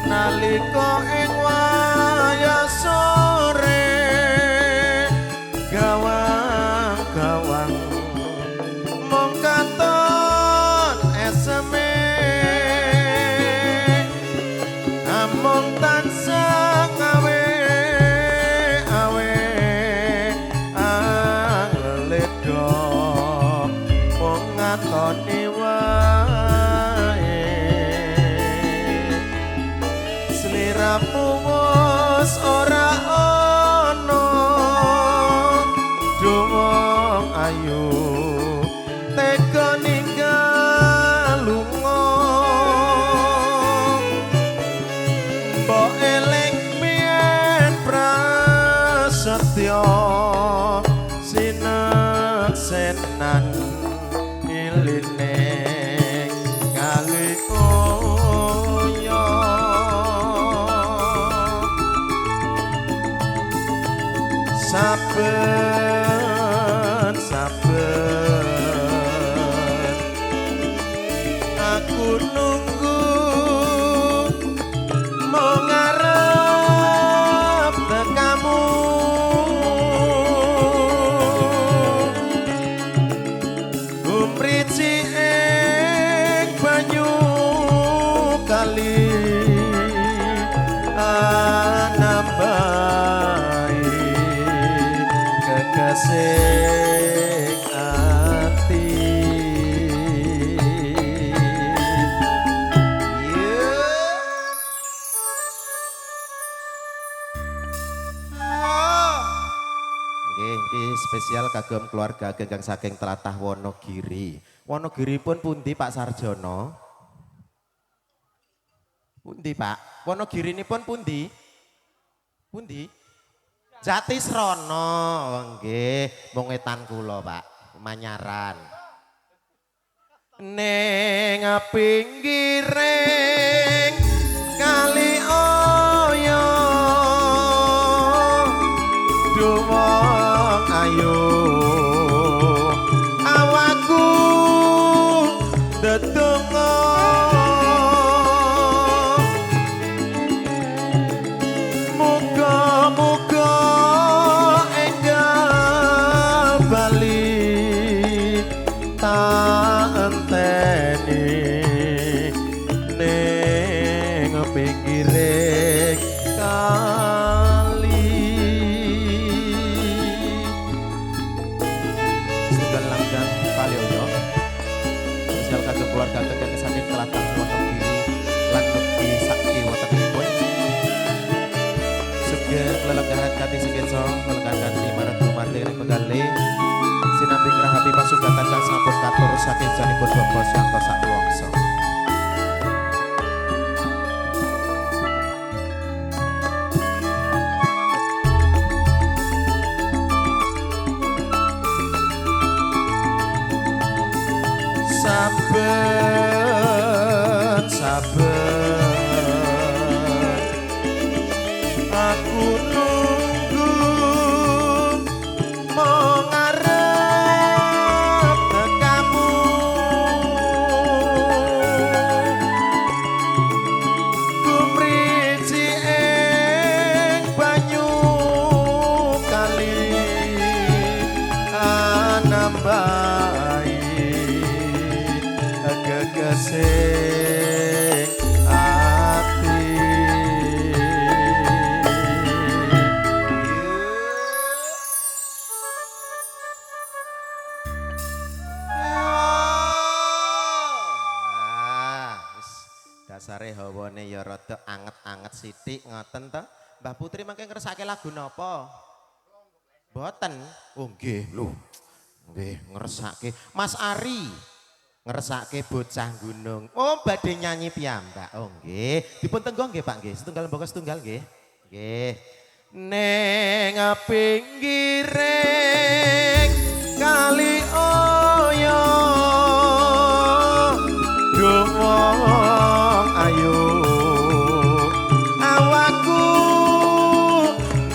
Nalika ing wayah sore gawang-gawang mung katon eseme amung tansah awe angledo mung ngatoni wis ora ana dumong ayu tega ninggal lunga mbok eling biyen prasetya sineksenan iline kali saben aku nunggu mengarep tekamu umrici ing banyu kali anambai kekasih hati. Spesial kagem keluarga Genggang saking tlatah Wonogiri. Wonogiri pun pundi Pak Sarjono? Pundi Pak? Wonogiri ini pun pundi? Pundi? Jatisrono, nggih, mung wetan kula, Pak. Manyaran. Ning pinggiring kali oyo dumong ayu awakku dedonga muga-muga enggal bali tak enteni ning pinggiring kali sudah langgang Palioyo spesial kagem keluarga Genggang saking tlatah Wonogiri lan bekti sakti wontenipun sugeng lelenggahan kanthi sekenso lelenggahan kanthi marang dumateng ing pegale sinambi ngrahapi pasugatan kang sampun katur saking janipun Bapak Syanto Sakluwangsa. Saben aku nunggu mengarep tekamu kumrici ing banyu kali anambai kekasih hati. Dasare hawane ya rada anget-anget sithik ngoten to. Mbah Putri mangke ngersake lagu napa? Mboten. Oh nggih lho. Nggih ngersake Mas Ari. ngersake bocah gunung. Oh, badhe nyanyi piyambak. Oh, nggih. Dipun tenggo nggih, Pak nggih. Setunggal mboko setunggal nggih. Nggih. Neng pinggiring kali oyo wong ayu awakku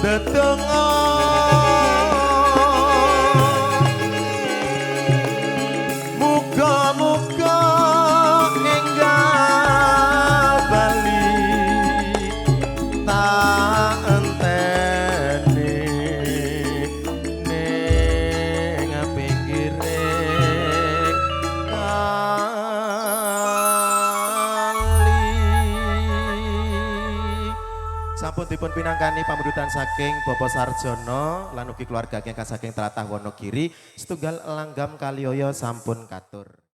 dedonga muga-muga enggal bali tak enteni ning pinggiring sampun dipun pinangkani pamundutan saking Bapak Sarjono lan ugi keluarga ingkang saking tlatah Wonogiri setunggal langgam kalioyo sampun katur.